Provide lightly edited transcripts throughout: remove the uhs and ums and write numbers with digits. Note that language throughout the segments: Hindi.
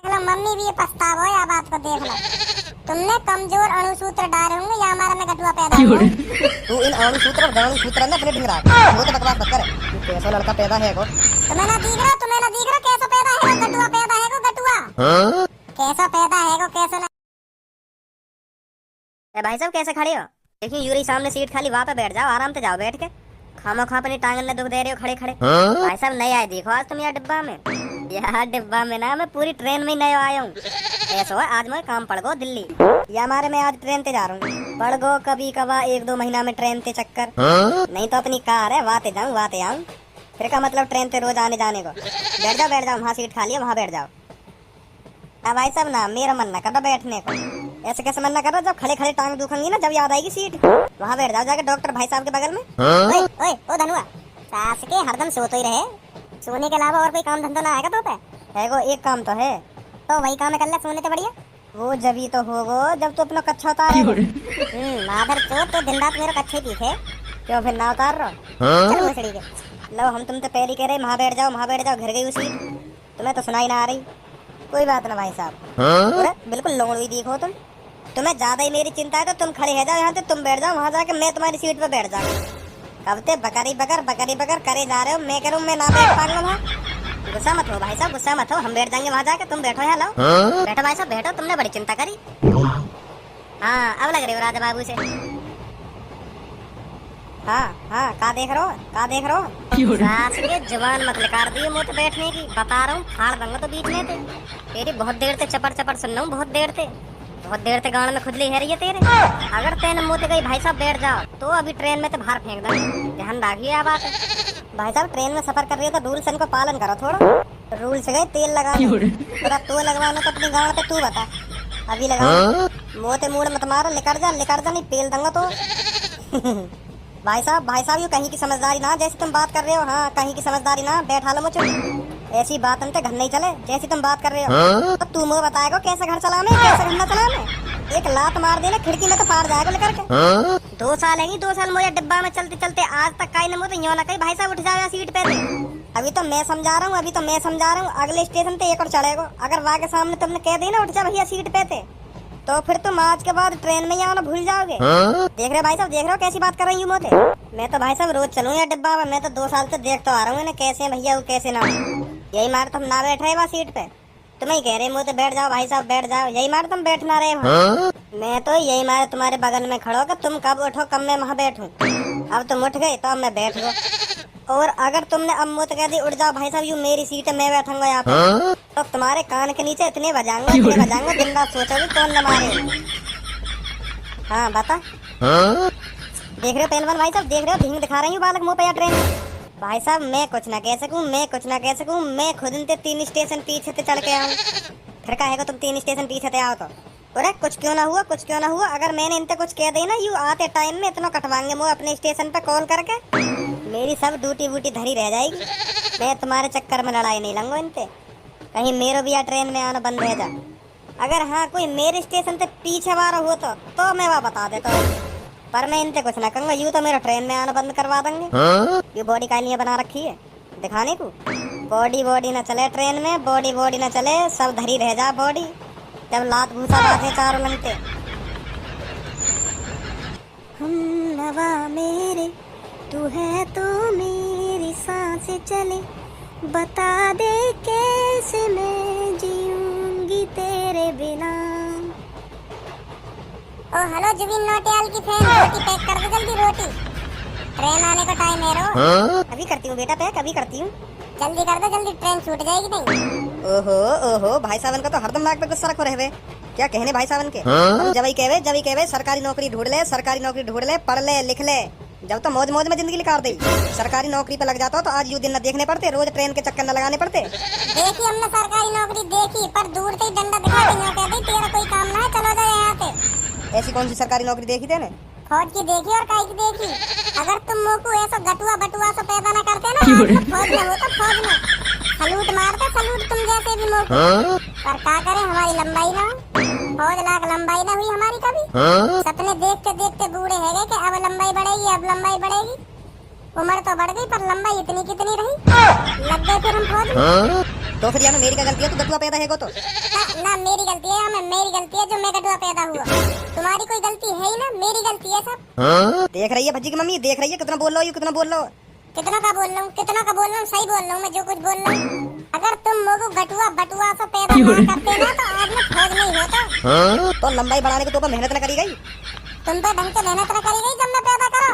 लो मम्मी भी ये पछतावो या बात को देख लो। तुमने कमजोर अणुसूत्र डाले होंगे या हमारा में गटुआ पैदा हुआ। तू इन अणुसूत्र और गणुसूत्र ना अपने ढिंगरा वो तो बकवास मत कर। तू कैसा लड़का पैदा है को तुम्हें ना दिख रहा कैसा पैदा है गटुआ पैदा है को गटुआ कैसा पैदा है को कैसा ना। ए भाई साहब कैसे खड़े हो? देखिए यूरी सामने सीट खाली, वहाँ पे बैठ जाओ, आराम से जाओ बैठ के। खामो खा अपनी टांगन में दुख दे रहे हो खड़े खड़े। भाई साहब नए आए देखो आज तुम यहाँ डिब्बा में। यार डिब्बा में ना मैं पूरी ट्रेन में नया आया हूँ। ऐसा है आज मैं काम पड़ गो दिल्ली या हमारे मैं आज ट्रेन ते जा रहा हूँ। पड़ गो कभी कवा 1-2 महीना में ट्रेन ते चक्कर। नहीं तो अपनी कार है वाते जाऊँ वाते आऊँ। फिर का मतलब ट्रेन ते रोज आने जाने को। बैठ जाओ वहाँ सीट खाली है वहाँ बैठ जाओ। अब भाई साहब ना मेरा मन ना कर रहा बैठने को। ऐसे कैसे मन ना कर रहा, जब खड़े खड़े टांग दुखेंगी ना जब याद आएगी सीट वहाँ बैठ जाओ जाके डॉक्टर भाई साहब के बगल में। ओए ओए ओ धनुआ सास के हरदम सोते ही रहे, सोने के अलावा और कोई काम धंधा ना आएगा तो पे है वो एक काम तो है तो वही काम कर ले सोने तो बढ़िया। वो जब ही तो होगो जब तो अपना कच्छा उतारे। माधर चोट तो दिन रात मेरे कच्छे पीछे क्यों फिर ना उतार रहा? चल मुसड़ी के लो हम तुम तो पहले कह रहे वहाँ बैठ जाओ घर गई उसी तुम्हें तो सुनाई ना आ रही। कोई बात ना भाई साहब बिल्कुल लोंगड़ी देखो तुम्हें ज्यादा ही मेरी चिंता है तो तुम खड़े है जाओ यहाँ से, तुम बैठ जाओ वहाँ जाके मैं तुम्हारी सीट पे बैठ जाऊँ। कब ते बकरी बकर करे जा रहे हो, मैं करूँ मैं ना बैठ पाऊंगा वहाँ। गुस्सा मत हो भाई साहब गुस्सा मत हो, हम बैठ जाएंगे वहाँ जाके, तुम बैठो यहाँ लो। बैठो भाई साहब बैठो, तुमने बड़ी चिंता करी। हाँ अब लग रही हो राजा बाबू से। हाँ का देख रहे हो सास के जवान मत निकाल दिए मुँह पे बैठने की, बता रहा हूँ फाड़ दूंगा तो बीच में थे। तेरी बहुत देर से चपड़ सुन रहा हूँ, बहुत देर से गाँव में खुजली है रही है तेरे। अगर तेने मुँह गई भाई साहब बैठ जाओ तो अभी ट्रेन में तो बाहर फेंक दो, ध्यान रखिए आप बात। भाई साहब ट्रेन में सफर कर रही हो तो रूल्स इनको पालन करो थोड़ा। रूल्स गए तेल लगा तू लगवाना तो अपनी गाँव पे तू बता अभी लगा। मोते मूड मत मारो, लिकड़ जा नहीं पेल दूंगा तो। भाई साहब यू कहीं की समझदारी ना जैसे तुम बात कर रहे हो। हाँ कहीं की समझदारी ना, बैठा लो मुझे। ऐसी बात हमसे घर नहीं चले जैसी तुम बात कर रहे हो। तो तू मुझे बताएगा कैसे घर चलाने कैसे घर न चलाने। एक लात मार देना खिड़की में तो पार जाएगा लेकर के। 2 साल है 2 साल मुझे डिब्बा में चलते चलते आज तक कहीं मुझे यूं ना कहीं भाई साहब उठ जाओ सीट पे। अभी तो मैं समझा रहा हूँ अगले स्टेशन पे एक और चढ़ेगा। अगर वहाँ के सामने तुमने कह दी ना उठ जा भैया सीट पे थे तो फिर तुम आज के बाद ट्रेन में आना भूल जाओगे। देख रहे हो भाई साहब, देख रहे हो कैसी बात कर रही हूँ मोते। मैं तो भाई साहब रोज चलूँ या डिब्बा में, मैं तो 2 साल से देखता आ रहा हूँ इन्हें कैसे भैया वो कैसे ना। यही मार तुम ना बैठ रहे वहाँ सीट पे, तुम्हें कह रहे मोते बैठ जाओ भाई साहब बैठ जाओ। यही मार तुम बैठ ना रहे वहाँ। मैं तो यही मार तुम्हारे बगल में खड़ो कि तुम कब उठो कब मैं वहाँ बैठूँ। अब तुम उठ गए तो अब मैं बैठ गो। और अगर तुमने अब मुझे कह दी उठ जाओ भाई साहब यू मेरी सीट है मैं बैठूंगा यहाँ पे तो तुम्हारे कान के नीचे इतने बजाऊंगा दिन रात सोचोगे कौन न मारे। हाँ बता देख रहे हो पहलवान भाई साहब, देख रहे हो ढींग दिखा रही हूँ बालक मुँह पे या ट्रेन। भाई साहब मैं कुछ ना कह सकूँ, मैं खुद इनते 3 स्टेशन पीछे से चढ़ के आऊँ। फिर कहेगा तुम 3 स्टेशन पीछे से आओ तो अरे कुछ क्यों ना हुआ। अगर मैंने इनते कुछ कह दी ना यू आते टाइम में इतना कटवाएंगे मुँह अपने स्टेशन पे कॉल करके, मेरी सब ड्यूटी वूटी धरी रह जाएगी। मैं तुम्हारे चक्कर में लड़ाई नहीं लूंगा इनसे, कहीं मेरो भी या ट्रेन में आना बंद रह जा। अगर हाँ कोई मेरे स्टेशन से पीछे वाला हो तो मैं वहाँ बता देता हूँ, पर मैं इनसे कुछ ना कहूँगा। यूँ तो मेरा ट्रेन में आना बंद करवा देंगे। ये बॉडी कालियाँ बना रखी है दिखाने को, बॉडी ना चले ट्रेन में, बॉडी ना चले, सब धरी रह जा बॉडी। जब लात भूसा बाजे चारों लंगते हम नवा मेरे तू है तो मेरी सांसें चले, बता दे कैसे मैं जीऊंगी तेरे बिना। ओ हेलो जुबिन नौटियाल की फैन, रोटी पैक कर दे जल्दी रोटी, ट्रेन आने का टाइम है रो। अभी करती हूँ बेटा पैक, अभी करती हूँ, जल्दी कर दे जल्दी ट्रेन छूट जाएगी नहीं। ओहो भाई साहब का तो हरदम नाक पे गुस्सा रखो रहे। क्या कहने भाई साहब के हम जब ही कहवे सरकारी नौकरी ढूंढ ले पढ़ ले लिख ले। जब तो मौज में जिंदगी निकाल दी, सरकारी नौकरी पे लग जाता तो आज यू दिन न देखने पड़ते, रोज ट्रेन के चक्कर न लगाने पड़ते। देखी हमने सरकारी नौकरी देखी पर दूर से ही डंडा दिखा दी तेरा कोई काम ना है चलो जाए यहाँ से। ऐसी कौन सी सरकारी नौकरी देखी थे? फौज की देखी और काई की देखी। अगर तुम मोको ऐसा गटुआ बटुआ से पैदा ना करते ना फौज में हो तो फौज में सलूट मारते सलूट तुम जैसे भी मोको। पर क्या करें हमारी लंबाई ना, फौज लाख लंबाई ना हुई हमारी कभी। सपने देखते देखते बूढ़े है गए कि अब लंबाई बढ़ेगी। उम्र तो बढ़ गई पर लंबाई इतनी कितनी रही, लग गए फिर हम फौज में। तो फिर यार मेरी क्या गलती है? तू गटुआ पैदा है तो ना मेरी गलती है, मैं मेरी गलती है जो मैं गटुआ पैदा हुआ। तुम्हारी कोई गलती है ही ना, मेरी गलती है सब। देख रही है भज्जी की मम्मी, देख रही है कितना बोल रहा हूँ, कितना बोल रहा हूँ। कितना का बोल रहा हूँ, कितना का बोल रहा हूँ, सही बोल रहा हूँ मैं जो कुछ बोल रहा हूँ। अगर तुम मोगू गटुआ बटुआ से पैदा ना करते ना तो आज मैं फौज में ही होता। तो लंबाई बढ़ाने के तो मेहनत न करी गई। तुम पे ढंग से मेहनत न करी गई जब मैं पैदा करो,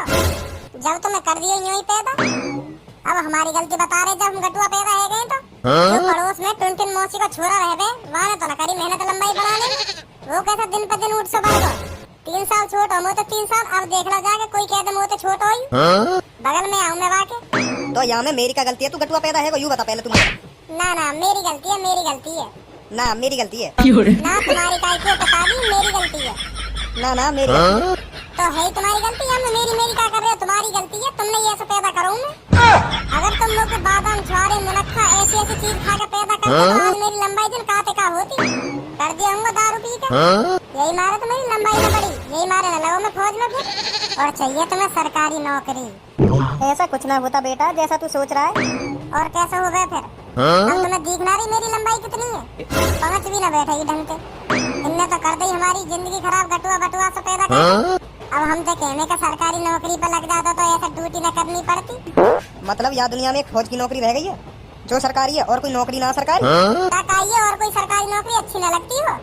जब तुम्हें कर दिया यूं ही पैदा। अब हमारी गलती बता रहे, जब हम गटुआ पैदा है गए तो जो पड़ोस में टुनटुन मौसी का छोरा रह गए, वहाँ तो न करी मेहनत लंबाई बढ़ाने में। वो कैसा दिन पे दिन उठ से बढ़ गया। 3 साल छोट हो, तो 3 साल। अब देख लो जाके कोई कह दे मोते छोट हो, बगल में आऊं मैं वाके। तो यहाँ में मेरी क्या गलती है, तू गटुआ पैदा है यूँ बता पहले तुम। ना ना मेरी गलती है, मेरी गलती है। ना मेरी गलती है। ना तुम्हारी काय को बता दी, मेरी गलती है। ना ना मेरी गलती। तो है ही तुम्हारी गलती है, मैं मेरी क्या कर रहे हो, तुम्हारी गलती है। तुमने ये ऐसा पैदा करो मैं। अगर तुम लोग बादाम छुआरे मुनक्का ऐसी ऐसी चीज खा के पैदा करते तो आज मेरी लंबाई दिन काते का होती। कर दिया होगा दारू पी के। यही मारे तो मेरी लंबाई न बढ़ी, यही मारे न लगो मैं फौज में फिर। और चाहिए तुम्हें सरकारी नौकरी। ऐसा कुछ ना होता बेटा जैसा तू सोच रहा है। और कैसे हो गए फिर? अब तुम्हें दिख ना रही मेरी लंबाई कितनी है? 5 भी न बैठेगी ढंग से। इनने तो कर दी हमारी जिंदगी खराब गटुआ बटुआ से पैदा कर। अब हम तो कहने का सरकारी नौकरी पर लग जाता तो ऐसा ड्यूटी न करनी पड़ती। मतलब यहाँ दुनिया में एक फौज की नौकरी रह गई है जो सरकारी है और कोई नौकरी ना सरकारी। आइए और कोई सरकारी नौकरी अच्छी न लगती हो।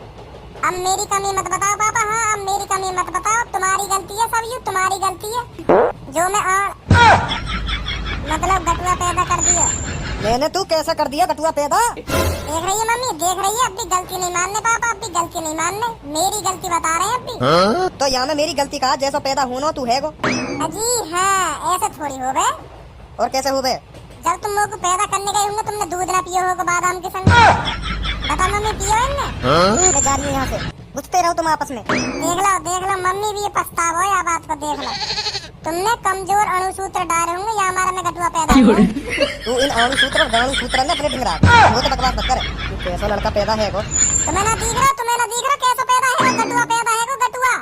अब मेरी कमी मत बताओ पापा। हाँ अब मेरी कमी मत बताओ, तुम्हारी गलती है सब, ये तुम्हारी गलती है जो मैं मतलब गटुआ पैदा कर दिया। मैंने तू कैसा कर दिया गटुआ पैदा? देख रही है मम्मी, देख रही है। अब भी गलती नहीं मानने पापा, अब भी गलती नहीं मानने, मेरी गलती बता रहे हैं अब भी। तो यहाँ में मेरी गलती कहा, जैसा पैदा होना तू है गो। अजी हाँ ऐसे थोड़ी हो गए। और कैसे हो गए? जब तुम लोग को पैदा करने गए होंगे तुमने दूध ना पियो होगा बादाम के संग। बता मम्मी पियो इनने? जा रही यहाँ से, पूछते रहो तुम आपस में। देख लो मम्मी भी ये पछतावा है, बात को देख लो। तुमने कमजोर अणुसूत्र डाले होंगे या हमारा में गटुआ पैदा हुआ। तू इन अणुसूत्र और गणुसूत्र ने अपने ढिंगरा वो तो बकवास मत कर। तू कैसा लड़का पैदा है गो? तुम्हें ना दिख रहा कैसा पैदा है गटुआ पैदा है गो गटुआ।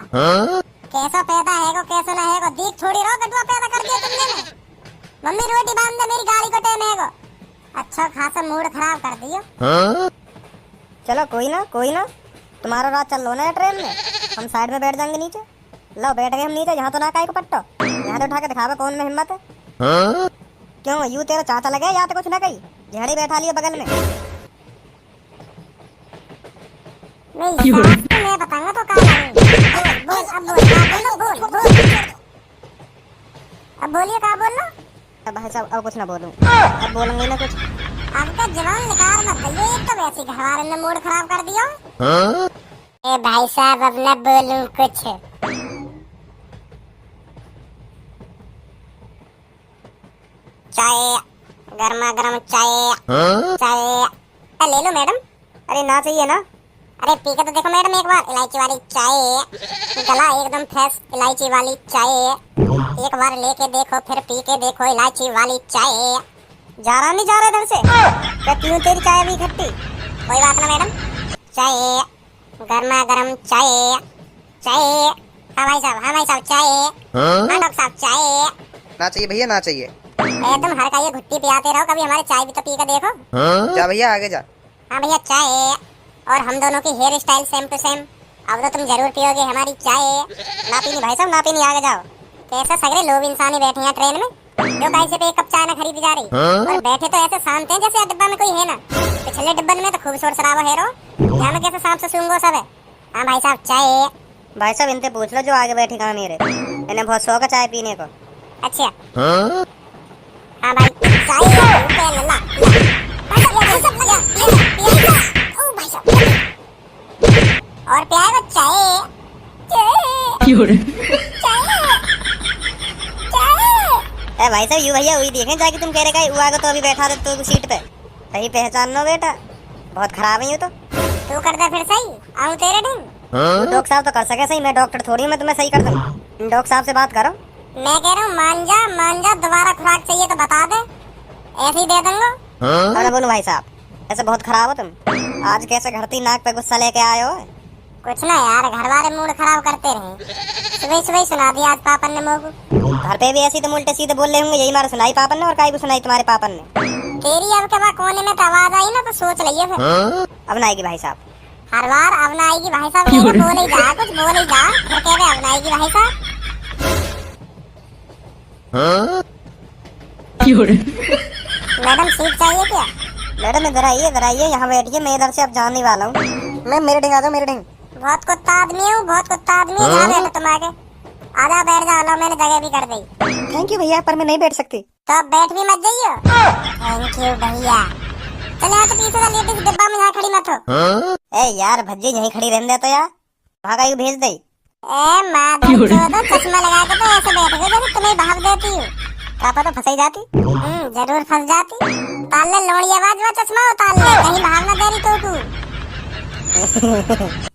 कैसा पैदा है गो कैसा ना है गो दिख थोड़ी रहो, गटुआ पैदा कर दिया तुमने। मम्मी रोटी बांध दे, मेरी गाड़ी को टाइम है गो। अच्छा खासा मूड खराब कर दियो। चलो कोई ना तुम्हारा रात चल लो ना ट्रेन में, हम साइड में बैठ जाएंगे नीचे। लो बैठ गए हम नीचे। यहाँ तो ना काय को पट्टो, यहाँ तो उठा के दिखावे कौन में हिम्मत है। क्यों यू तेरा चाचा लगे या तो कुछ ना कही झेड़ी बैठा लिया बगल में। मैं बताऊंगा तो अब बोलिए क्या बोल लो। अब भाई साहब अब कुछ ना बोलूं, अब बोलूंगी ना कुछ। अब तो जवान निकाल मत दइए, एक तो वैसे घर वाले ने मूड खराब कर दिया। ए भाई साहब अब न बोलूं कुछ। चाय गर्मा गर्म चाय ले लो मैडम। अरे ना चाहिए ना। अरे पी के तो देखो मैडम एक बार, इलायची वाली चाय, गला एकदम फ्रेश इलायची वाली चाय। एक बार लेके देखो फिर पी के देखो इलायची वाली चाय। जा रहा नहीं जा रहा इधर से, क्या क्यों तेरी चाय भी खट्टी? कोई बात ना मैडम। चाय गर्मा गर्म चाय। हाँ भाई साहब चाय। हाँ डॉक्टर साहब चाय। ना चाहिए भैया ना चाहिए। एकदम हर का ये घुट्टी पियाते रहो, कभी हमारे चाय भी तो पी के देखो। जा भैया आगे जा। हाँ भैया चाय। और हम दोनों की hairstyle same to same. अब तो तुम जरूर पियोगे हमारी चाय। ना पीनी भाई साहब ना पीनी, आगे जाओ। कैसे सगरे लोग इंसान ही बैठे हैं ट्रेन में, जो कैसे पे एक कप चाय ना खरीदी जा रही। और बैठे तो ऐसे शांत हैं जैसे डिब्बा में कोई है ना। पिछले डिब्बन में तो खूब शोर शराबा है रो, यहाँ में कैसे सांप से सूंघो सब है। हाँ भाई साहब चाय। भाई साहब इनसे पूछ लो जो आगे बैठी कहाँ मेरे, इन्हें बहुत शौक है चाय पीने को। अच्छा हाँ भाई चाय लल्ला। और प्यार चाय ए भाई साहब यू भैया वही देखें जाके तुम कह रहे का आगे तो अभी बैठा दे तो सीट पे सही पहचान लो बेटा, बहुत खराब है यू तो। तू कर दे फिर सही, आऊं तेरे ढंग। डॉक्टर साहब तो कर सके सही, मैं डॉक्टर थोड़ी हूँ मैं तुम्हें सही कर दूँ। डॉक्टर साहब से बात करो। मैं कह रहा हूँ मान जा दोबारा खुराक चाहिए तो बता दे, ऐसे ही दे दूंगा। अरे बोलो भाई साहब ऐसे बहुत खराब हो तुम, आज कैसे घरती नाक पे गुस्सा लेके आए हो? कुछ ना यार, घर वाले मूड खराब करते रहे, सुबह सुना दिया आज पापन ने मोगू। घर पे भी ऐसी तो उल्टे सीधे बोल रहे होंगे, यही मारा सुनाई पापन ने और काई भी सुनाई तुम्हारे पापन ने। तेरी अब के बाद कोने में तो आवाज आई ना तो सोच लिये फिर। अब ना आएगी भाई साहब। हर बार अब ना आएगी भाई साहब कहके बोल ही जा, कुछ बोल ही जा, फिर कह रहे अब ना आएगी भाई साहब। मैडम सीट चाहिए क्या? मैडम इधर आइए यहाँ बैठिए, मैं इधर से अब जाने वाला हूँ। मैं मेरे ढंग आ जाओ, मेरे ढंग। बहुत कुत्ता आदमी हूँ, बहुत कुत्ता आदमी हूँ। यहाँ बैठो तुम आके, आजा बैठ जाओ। लो मैंने जगह भी कर दी। थैंक यू भैया, पर मैं नहीं बैठ सकती। तो अब बैठ भी मत जाइयो। थैंक यू भैया। चले यहाँ से पीछे का लेडीज डिब्बा में यहाँ खड़ी मत हो। ए यार भज्जी यहीं खड़ी रहने दे तो यार, वहाँ का भेज दे। ए माधव चोदो, चश्मा लगा के तो ऐसे बैठ गए जैसे तुम्हें भाव देती हूँ। क्या पता फंसाई जाती। जरूर फंस जाती। ताल ले लोड़ी आवाज, वो चश्मा उतार ले, कहीं भाव ना दे रही तो तू।